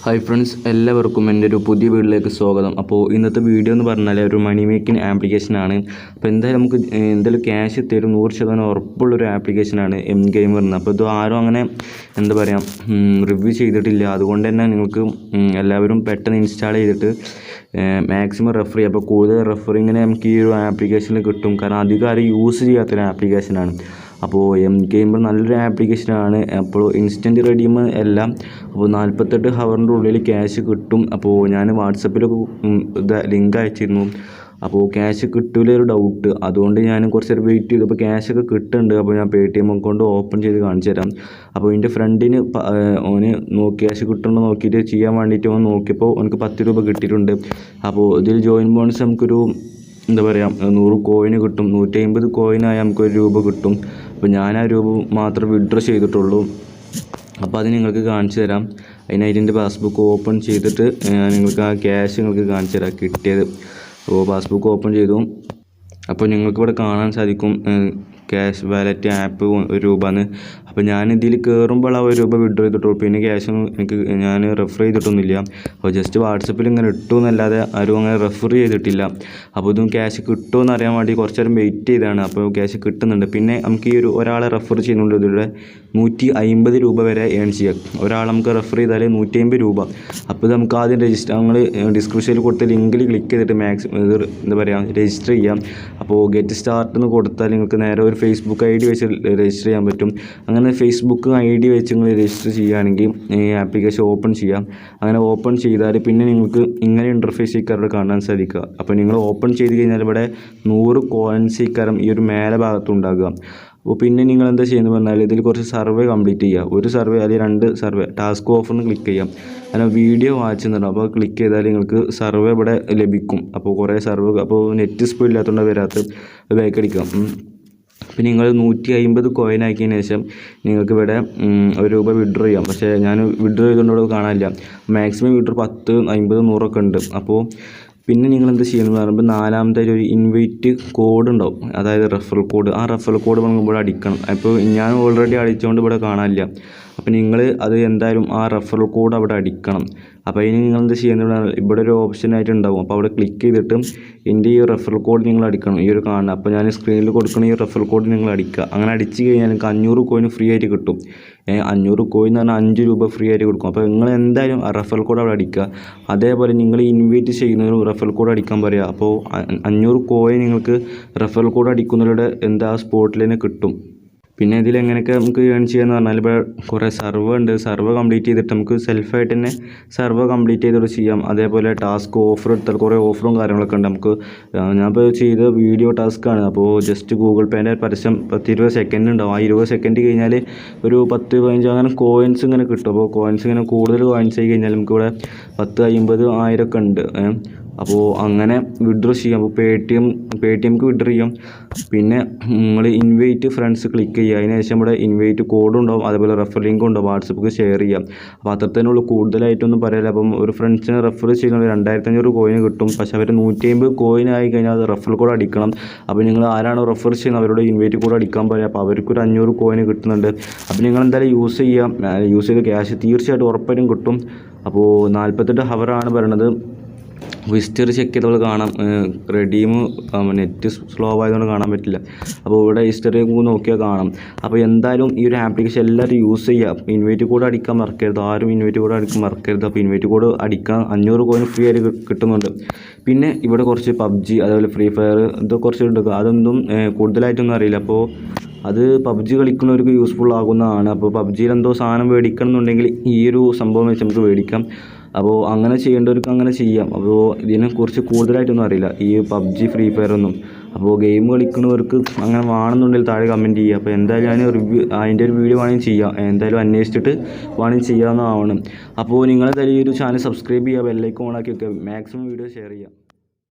Hi friends, എല്ലാവർക്കും എൻ്റെ ഒരു പുതിയ വീഡിയോയിലേക്ക് സ്വാഗതം. അപ്പോൾ ഇന്നത്തെ വീഡിയോ എന്ന് പറഞ്ഞാൽ ഒരു മണി മേക്കിംഗ് ആപ്ലിക്കേഷനാണ്. അപ്പോൾ എന്തായാലും നമുക്ക് എന്തായാലും ക്യാഷ് തരും 100% ഉറപ്പുള്ളൊരു ആപ്ലിക്കേഷനാണ് എം ഗെയിം പറയുന്നത്. അപ്പോൾ ഇത് ആരും അങ്ങനെ എന്താ പറയുക റിവ്യൂ ചെയ്തിട്ടില്ല. അതുകൊണ്ട് തന്നെ നിങ്ങൾക്ക് എല്ലാവരും പെട്ടെന്ന് ഇൻസ്റ്റാൾ ചെയ്തിട്ട് മാക്സിമം റെഫർ ചെയ്യുക. അപ്പോൾ കൂടുതൽ റെഫറിങ്ങിന് നമുക്ക് ഈ ഒരു ആപ്ലിക്കേഷനിൽ കിട്ടും. കാരണം അധികം ആരും യൂസ് ചെയ്യാത്തൊരു ആപ്ലിക്കേഷനാണ്. അപ്പോൾ എം ഗെയിമർ നല്ലൊരു ആപ്ലിക്കേഷനാണ്. അപ്പോൾ ഇൻസ്റ്റൻറ്റ് റെഡീം എല്ലാം. അപ്പോൾ 48 ഹവറിൻ്റെ ഉള്ളിൽ ക്യാഷ് കിട്ടും. അപ്പോൾ ഞാൻ വാട്സപ്പിലൊക്കെ ലിങ്ക് അയച്ചിരുന്നു. അപ്പോൾ ക്യാഷ് കിട്ടില്ലൊരു ഡൗട്ട്, അതുകൊണ്ട് ഞാൻ കുറച്ച് നേരം വെയിറ്റ് ചെയ്തു. അപ്പോൾ ക്യാഷൊക്കെ കിട്ടുന്നുണ്ട്. അപ്പോൾ ഞാൻ paytm അക്കൗണ്ട് ഓപ്പൺ ചെയ്ത് കാണിച്ചു തരാം. അപ്പോൾ എൻ്റെ ഫ്രണ്ടിന് ഓന് ക്യാഷ് കിട്ടുന്നുണ്ടോ നോക്കിയിട്ട് ചെയ്യാൻ വേണ്ടിയിട്ട് ഓൻ നോക്കിയപ്പോൾ എനിക്ക് 10 രൂപ കിട്ടിയിട്ടുണ്ട്. അപ്പോൾ ഇതിൽ ജോയിൻ ബോണസ് നമുക്കൊരു എന്താ പറയുക 100 കോയിന് കിട്ടും. 150 കോയിനായി നമുക്കൊരു രൂപ കിട്ടും. അപ്പോൾ ഞാൻ ആ രൂപ മാത്രം വിഡ്രോ ചെയ്തിട്ടുള്ളൂ. അപ്പോൾ അത് നിങ്ങൾക്ക് കാണിച്ചു തരാം. അതിനായിട്ട് എൻ്റെ പാസ്ബുക്ക് ഓപ്പൺ ചെയ്തിട്ട് നിങ്ങൾക്ക് ആ ക്യാഷ് നിങ്ങൾക്ക് കാണിച്ചു തരാം കിട്ടിയത്. അപ്പോൾ പാസ്ബുക്ക് ഓപ്പൺ ചെയ്തു. അപ്പോൾ നിങ്ങൾക്കിവിടെ കാണാൻ സാധിക്കും ക്യാഷ് വാലറ്റ് ആപ്പ് 1 രൂപയാണ്. അപ്പോൾ ഞാനിതിൽ കയറുമ്പോൾ ആ 1 രൂപ വിഡ്രോ ചെയ്തിട്ടുള്ളൂ. പിന്നെ ക്യാഷൊന്നും ഞാൻ റെഫർ ചെയ്തിട്ടൊന്നുമില്ല. അപ്പോൾ ജസ്റ്റ് വാട്സപ്പിൽ ഇങ്ങനെ ഇട്ടു എന്നല്ലാതെ ആരും അങ്ങനെ റെഫർ ചെയ്തിട്ടില്ല. അപ്പോൾ ഇതും ക്യാഷ് കിട്ടുമെന്ന് അറിയാൻ വേണ്ടി കുറച്ച് നേരം വെയിറ്റ് ചെയ്താണ്. അപ്പോൾ ക്യാഷ് കിട്ടുന്നുണ്ട്. പിന്നെ നമുക്ക് ഈ ഒരാളെ റെഫർ ചെയ്യുന്നുണ്ട്. ഇതിലൂടെ 150 രൂപ വരെ ഏൺ ചെയ്യാം. ഒരാൾ നമുക്ക് റെഫർ ചെയ്താൽ 150 രൂപ. അപ്പോൾ ഇത് നമുക്ക് ആദ്യം നമ്മൾ ഡിസ്ക്രിപ്ഷനിൽ കൊടുത്ത ലിങ്കിൽ ക്ലിക്ക് ചെയ്തിട്ട് മാക്സിമം എന്താ പറയുക രജിസ്റ്റർ ചെയ്യാം. അപ്പോൾ ഗെറ്റ് സ്റ്റാർട്ട് എന്ന് കൊടുത്താൽ നിങ്ങൾക്ക് നേരെ ഒരു ഫേസ്ബുക്ക് ID വെച്ച് രജിസ്റ്റർ ചെയ്യാൻ പറ്റും. അങ്ങനെ ഫേസ്ബുക്ക് ID വെച്ച് നിങ്ങൾ രജിസ്റ്റർ ചെയ്യുകയാണെങ്കിൽ ഈ ആപ്ലിക്കേഷൻ ഓപ്പൺ ചെയ്യാം. അങ്ങനെ ഓപ്പൺ ചെയ്താൽ പിന്നെ നിങ്ങൾക്ക് ഇങ്ങനെ ഇൻ്റർഫേസ് ഇക്കാരുടെ കാണാൻ സാധിക്കുക. അപ്പോൾ നിങ്ങൾ ഓപ്പൺ ചെയ്ത് കഴിഞ്ഞാൽ ഇവിടെ 100 കോയിൻസ് ഇക്കാരം ഈ ഒരു മേലെ ഭാഗത്തുണ്ടാകുക. അപ്പോൾ പിന്നെ നിങ്ങൾ എന്താ ചെയ്യുന്നത് പറഞ്ഞാൽ ഇതിൽ കുറച്ച് സർവേ കംപ്ലീറ്റ് ചെയ്യുക. ഒരു സർവേ അല്ലെങ്കിൽ 2 സർവേ ടാസ്ക് ഓഫറിന് ക്ലിക്ക് ചെയ്യാം. അങ്ങനെ വീഡിയോ വാച്ച് ചെയ്യുന്നുണ്ട്. അപ്പോൾ ക്ലിക്ക് ചെയ്താൽ നിങ്ങൾക്ക് സർവേ ഇവിടെ ലഭിക്കും. അപ്പോൾ കുറേ സർവേ, അപ്പോൾ നെറ്റ് സ്പീഡ് ഇല്ലാത്തതുകൊണ്ട് വരാത്ത ബാക്ക് അടിക്കാം. പിന്നെ നിങ്ങൾ 150 കോയിൻ ആക്കിയതിന് ശേഷം നിങ്ങൾക്ക് ഇവിടെ 1 രൂപ വിഡ്രോ ചെയ്യാം. പക്ഷേ ഞാൻ വിഡ്രോ ചെയ്തുകൊണ്ട് കാണാനില്ല. മാക്സിമം വിഡ്രോ 10, 50, 100 ഒക്കെ ഉണ്ട്. അപ്പോൾ പിന്നെ നിങ്ങൾ എന്ത് ചെയ്യുന്നത് പറയുമ്പോൾ 4ാമത്തെ ഒരു ഇൻവൈറ്റ് കോഡ് ഉണ്ടാവും, അതായത് റെഫറൽ കോഡ്. ആ റെഫറൽ കോഡ് ഇവിടെ അടിക്കണം. അപ്പോൾ ഞാൻ ഓൾറെഡി അടിച്ചുകൊണ്ട് ഇവിടെ കാണാനില്ല. അപ്പോൾ നിങ്ങൾ അത് എന്തായാലും ആ റെഫറൽ കോഡ് അവിടെ അടിക്കണം. അപ്പോൾ അതിന് നിങ്ങൾ എന്ത് ചെയ്യുന്നത് ഇവിടെ ഒരു ഓപ്ഷനായിട്ട് ഉണ്ടാവും. അപ്പോൾ അവിടെ ക്ലിക്ക് ചെയ്തിട്ട് എൻ്റെ ഈ റെഫറൽ കോഡ് നിങ്ങൾ അടിക്കണം. ഈ ഒരു കാണുന്നത് അപ്പോൾ ഞാൻ സ്ക്രീനിൽ കൊടുക്കുന്ന ഈ റെഫറൽ കോഡ് നിങ്ങൾ അടിക്കുക. അങ്ങനെ അടിച്ച് കഴിഞ്ഞാൽ നിങ്ങൾക്ക് 500 കോയിൻ ഫ്രീ ആയിട്ട് കിട്ടും. 500 കോയിൻ എന്ന് പറഞ്ഞാൽ 5 രൂപ ഫ്രീ ആയിട്ട് കൊടുക്കും. അപ്പോൾ നിങ്ങൾ എന്തായാലും ആ റെഫറൽ കോഡ് അവിടെ അടിക്കുക. അതേപോലെ നിങ്ങൾ ഇൻവൈറ്റ് ചെയ്യുന്നതിന് റെഫറൽ കോഡ് അടിക്കാൻ പറയുക. അപ്പോൾ 500 കോയിൻ നിങ്ങൾക്ക് റെഫറൽ കോഡ് അടിക്കുന്നവരുടെ സ്പോട്ടിൽ തന്നെ കിട്ടും. പിന്നെ ഇതിലെങ്ങനെയൊക്കെ നമുക്ക് ഏൺ ചെയ്യാമെന്ന് പറഞ്ഞാൽ ഇപ്പോൾ കുറേ സർവേ ഉണ്ട്. സർവേ കംപ്ലീറ്റ് ചെയ്തിട്ട് നമുക്ക് സെൽഫായിട്ട് തന്നെ സർവേ കംപ്ലീറ്റ് ചെയ്തിട്ട് ചെയ്യാം. അതേപോലെ ടാസ്ക് ഓഫർ എടുത്താൽ കുറേ ഓഫറും കാര്യങ്ങളൊക്കെ ഉണ്ട്. നമുക്ക് ഞാനിപ്പോൾ ചെയ്ത വീഡിയോ ടാസ്ക്കാണ്. അപ്പോൾ ജസ്റ്റ് ഗൂഗിൾ പേൻ്റെ പരസ്യം 10-20 സെക്കൻഡ് ഉണ്ടാവും. ആ 20 സെക്കൻഡ് കഴിഞ്ഞാൽ ഒരു 10-15 അങ്ങനെ കോയിൻസ് ഇങ്ങനെ കിട്ടും. അപ്പോൾ കോയിൻസ് ഇങ്ങനെ കൂടുതൽ കോയിൻസ് ആയി കഴിഞ്ഞാൽ നമുക്കിവിടെ 10, 50, 1000 ഒക്കെ ഉണ്ട്. അപ്പോൾ അങ്ങനെ വിഡ്രോ ചെയ്യാം. അപ്പോൾ പേടിഎംക്ക് വിഡ്രോ ചെയ്യാം. പിന്നെ നിങ്ങൾ ഇൻവൈറ്റ് ഫ്രണ്ട്സ് ക്ലിക്ക് ചെയ്യുക. അതിന് ശേഷം ഇവിടെ ഇൻവൈറ്റ് കോഡും ഉണ്ടാവും, അതേപോലെ റെഫർ ലിങ്കും ഉണ്ടാവും. വാട്സപ്പിൽ ഷെയർ ചെയ്യാം. അപ്പോൾ അത്രത്തേനുള്ളൂ, കൂടുതലായിട്ടൊന്നും പറയില്ല. അപ്പം ഒരു ഫ്രണ്ട്സിനെ റെഫർ ചെയ്യുന്നത് 2500 കോയിന് കിട്ടും. പക്ഷേ അവർ 150 കോയിൻ ആയി കഴിഞ്ഞാൽ അത് റെഫർ കോഡ് അടിക്കണം. അപ്പോൾ നിങ്ങൾ ആരാണോ റെഫർ ചെയ്യുന്നത് അവരോട് ഇൻവൈറ്റ് കോഡ് അടിക്കാൻ പറയുക. അപ്പോൾ അവർക്കൊരു 500 കോയിന് കിട്ടുന്നുണ്ട്. അപ്പോൾ നിങ്ങൾ എന്തായാലും യൂസ് ചെയ്യാം. യൂസ് ചെയ്ത് ക്യാഷ് തീർച്ചയായിട്ടും ഉറപ്പായിട്ടും കിട്ടും. അപ്പോൾ 48 ഹവറാണ് പറയണത്. ഹിസ്റ്ററി ചെക്ക് ചെയ്തപ്പോൾ കാണാം റെഡീം നെറ്റ് സ്ലോ ആയതുകൊണ്ട് കാണാൻ പറ്റില്ല. അപ്പോൾ ഇവിടെ ഹിസ്റ്ററി നോക്കിയാൽ കാണാം. അപ്പോൾ എന്തായാലും ഈ ഒരു ആപ്ലിക്കേഷൻ എല്ലാവരും യൂസ് ചെയ്യുക. ഇൻവൈറ്റ് കോഡ് അടിക്കാൻ മറക്കരുത്. ആരും ഇൻവൈറ്റ് കോഡ് അടിക്കാൻ മറക്കരുത്. അപ്പോൾ ഇൻവൈറ്റ് കോഡ് അടിക്കാൻ 500 കോയിൻ ഫ്രീ ആയിട്ട് കിട്ടുന്നുണ്ട്. പിന്നെ ഇവിടെ കുറച്ച് PUBG അതേപോലെ ഫ്രീ ഫയർ ഇതൊക്കെ കുറച്ച് ഉണ്ട്. അതൊന്നും കൂടുതലായിട്ടൊന്നും അറിയില്ല. അപ്പോൾ അത് PUBG കളിക്കുന്നവർക്ക് യൂസ്ഫുൾ ആകുന്നതാണ്. അപ്പോൾ PUBGയിൽ എന്തോ സാധനം മേടിക്കണം എന്നുണ്ടെങ്കിൽ ഈ ഒരു സംഭവം വെച്ച് നമുക്ക് മേടിക്കാം. അപ്പോൾ അങ്ങനെ ചെയ്യേണ്ടവർക്ക് അങ്ങനെ ചെയ്യാം. അപ്പോൾ ഇതിനെക്കുറിച്ച് കൂടുതലായിട്ടൊന്നും അറിയില്ല ഈ PUBG ഫ്രീ ഫയർ ഒന്നും. അപ്പോൾ ഗെയിം കളിക്കുന്നവർക്ക് അങ്ങനെ വേണമെന്നുണ്ടെങ്കിൽ താഴെ കമൻറ്റ് ചെയ്യുക. അപ്പോൾ എന്തായാലും ഞാൻ അതിൻ്റെ ഒരു വീഡിയോ വേണമെങ്കിൽ ചെയ്യാം. എന്തായാലും അന്വേഷിച്ചിട്ട് വേണമെങ്കിൽ ചെയ്യാവുന്നതാണ്. അപ്പോൾ നിങ്ങളെന്തായാലും ഈ ഒരു ചാനൽ സബ്സ്ക്രൈബ് ചെയ്യുക, ബെല്ലൈക്കൺ ഓണാക്കി വെക്കുക, മാക്സിമം വീഡിയോ ഷെയർ ചെയ്യുക.